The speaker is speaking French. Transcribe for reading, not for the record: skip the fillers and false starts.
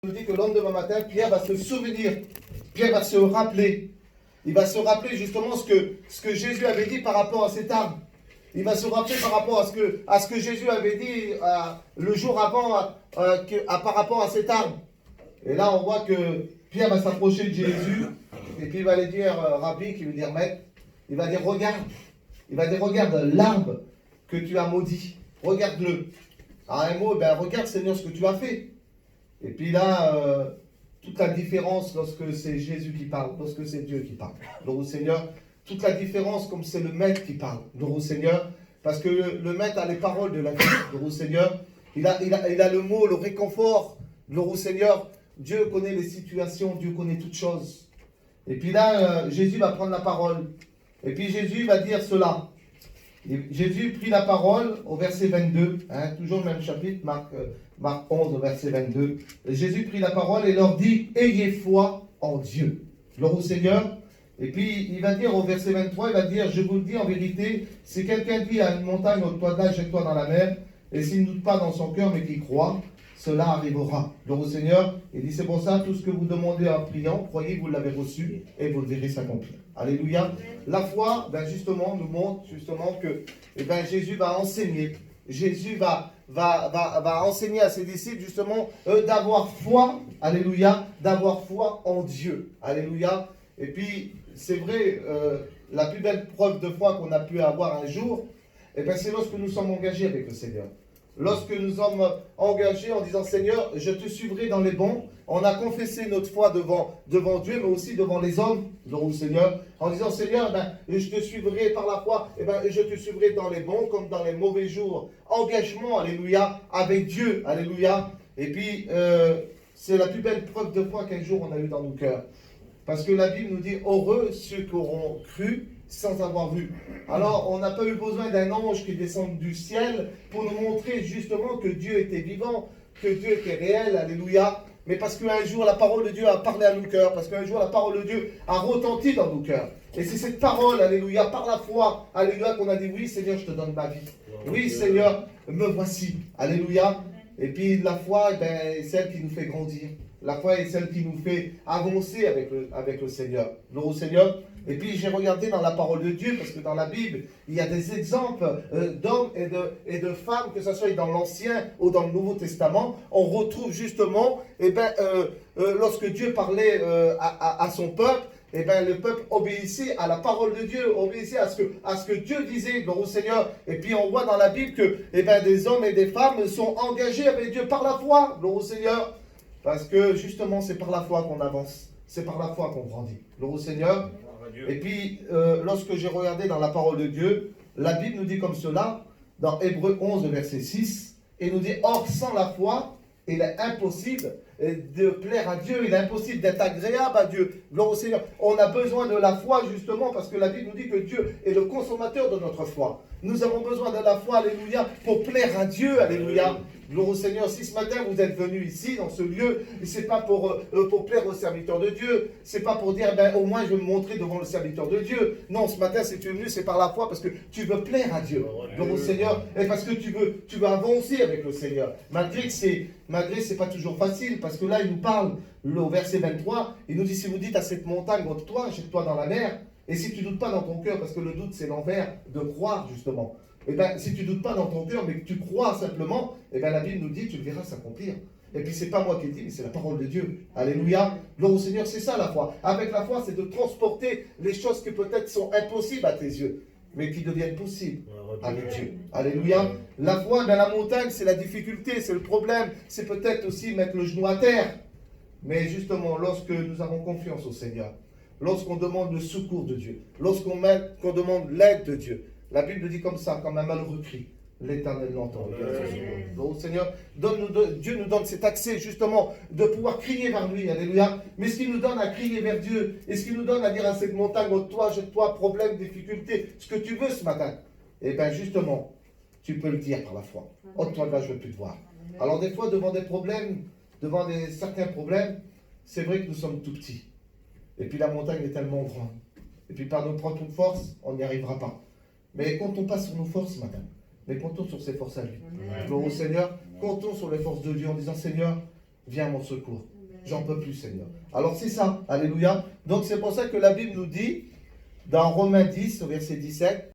nous dit que le lendemain matin, Pierre va se souvenir, Pierre va se rappeler. Il va se rappeler justement ce que Jésus avait dit par rapport à cet arbre. Il va se rappeler par rapport à ce que Jésus avait dit le jour avant par rapport à cet arbre. Et là, on voit que Pierre va s'approcher de Jésus et puis il va lui dire Rabbi, qui veut dire maître. Il va dire regarde. Il va dire regarde l'arbre que tu as maudit. Regarde-le. À un mot, regarde Seigneur ce que tu as fait. Et puis là, toute la différence lorsque c'est Jésus qui parle, lorsque c'est Dieu qui parle. Gloire au Seigneur. Toute la différence comme c'est le Maître qui parle. Gloire au Seigneur. Parce que le Maître a les paroles de la vie. Gloire au Seigneur. Il a le mot, le réconfort. Gloire au Seigneur. Dieu connaît les situations, Dieu connaît toutes choses. Et puis là, Jésus va prendre la parole. Et puis Jésus va dire cela. Jésus prit la parole au verset 22, toujours le même chapitre, Marc 11 au verset 22. Jésus prit la parole et leur dit, ayez foi en Dieu. Gloire au Seigneur. Et puis il va dire au verset 23, il va dire, je vous le dis en vérité, si quelqu'un dit à une montagne, ôte-toi de là, jette-toi dans la mer, et s'il ne doute pas dans son cœur mais qu'il croit, cela arrivera. Gloire au Seigneur. Il dit, c'est pour ça, tout ce que vous demandez en priant, croyez que vous l'avez reçu et vous le verrez s'accomplir. Alléluia. La foi, justement, nous montre justement que Jésus va enseigner. Jésus va enseigner à ses disciples justement d'avoir foi, alléluia, d'avoir foi en Dieu. Alléluia. Et puis, c'est vrai, la plus belle preuve de foi qu'on a pu avoir un jour, c'est lorsque nous sommes engagés avec le Seigneur. Lorsque nous sommes engagés en disant Seigneur, je te suivrai dans les bons. On a confessé notre foi devant Dieu, mais aussi devant les hommes, devant le Seigneur, en disant Seigneur, je te suivrai par la foi, je te suivrai dans les bons comme dans les mauvais jours. Engagement, alléluia, avec Dieu, alléluia. Et puis, c'est la plus belle preuve de foi qu'un jour on a eu dans nos cœurs. Parce que la Bible nous dit heureux ceux qui auront cru sans avoir vu. Alors, on n'a pas eu besoin d'un ange qui descende du ciel pour nous montrer justement que Dieu était vivant, que Dieu était réel, alléluia. Mais parce qu'un jour, la parole de Dieu a parlé à nos cœurs, parce qu'un jour, la parole de Dieu a retenti dans nos cœurs. Et c'est cette parole, alléluia, par la foi, alléluia, qu'on a dit, oui Seigneur, je te donne ma vie. Oui Seigneur, me voici, alléluia. Et puis la foi, c'est celle qui nous fait grandir. La foi est celle qui nous fait avancer avec le Seigneur. Gloire au Seigneur. Et puis j'ai regardé dans la parole de Dieu, parce que dans la Bible, il y a des exemples d'hommes et de femmes, que ce soit dans l'Ancien ou dans le Nouveau Testament. On retrouve justement, lorsque Dieu parlait à son peuple, le peuple obéissait à la parole de Dieu, obéissait à ce que Dieu disait, gloire au Seigneur. Et puis on voit dans la Bible que des hommes et des femmes sont engagés avec Dieu par la foi, gloire au Seigneur. Parce que justement, c'est par la foi qu'on avance. C'est par la foi qu'on grandit. Gloire au Seigneur. Et puis, lorsque j'ai regardé dans la parole de Dieu, la Bible nous dit comme cela, dans Hébreux 11, verset 6, et nous dit, or, sans la foi, il est impossible de plaire à Dieu, il est impossible d'être agréable à Dieu. Gloire au Seigneur. On a besoin de la foi, justement, parce que la Bible nous dit que Dieu est le consommateur de notre foi. Nous avons besoin de la foi, alléluia, pour plaire à Dieu, alléluia. Gloire au Seigneur. Si ce matin vous êtes venu ici, dans ce lieu, c'est pas pour plaire au serviteur de Dieu. C'est pas pour dire, au moins je vais me montrer devant le serviteur de Dieu. Non, ce matin, si tu es venu, c'est par la foi, parce que tu veux plaire à Dieu. Gloire au Seigneur. Et parce que tu veux avancer avec le Seigneur. Malgré que c'est pas toujours facile, parce que là, il nous parle, au verset 23, il nous dit, si vous dites à cette montagne, ôte-toi, jette-toi dans la mer, et si tu ne doutes pas dans ton cœur, parce que le doute, c'est l'envers de croire, justement. Si tu ne doutes pas dans ton cœur, mais que tu crois simplement, la Bible nous dit, tu le verras s'accomplir. Et puis, c'est pas moi qui le dis, mais c'est la parole de Dieu. Alléluia. Gloire au Seigneur, c'est ça la foi. Avec la foi, c'est de transporter les choses qui peut-être sont impossibles à tes yeux, mais qui deviennent possibles avec Dieu. Alléluia. La foi, la montagne, c'est la difficulté, c'est le problème. C'est peut-être aussi mettre le genou à terre. Mais justement, lorsque nous avons confiance au Seigneur, lorsqu'on demande le secours de Dieu, lorsqu'on demande l'aide de Dieu, la Bible dit comme ça, comme un malheureux crie, l'Éternel l'entend. Donc Seigneur, Dieu nous donne cet accès justement de pouvoir crier vers lui, alléluia. Mais ce qu'il nous donne à crier vers Dieu, et ce qu'il nous donne à dire à cette montagne, ôte-toi, jette-toi, problème, difficulté, ce que tu veux ce matin, justement, tu peux le dire par la foi. Ôte-toi de là, je ne veux plus te voir. Alors des fois, devant des problèmes, certains problèmes, c'est vrai que nous sommes tout petits. Et puis la montagne est tellement grande. Et puis par nos propres forces, on n'y arrivera pas. Mais comptons pas sur nos forces ce matin, mais comptons sur ses forces à lui. Gloire au Seigneur, comptons sur les forces de Dieu en disant Seigneur, viens à mon secours. J'en peux plus, Seigneur. Alors c'est ça, alléluia. Donc c'est pour ça que la Bible nous dit, dans Romains 10, au verset 17,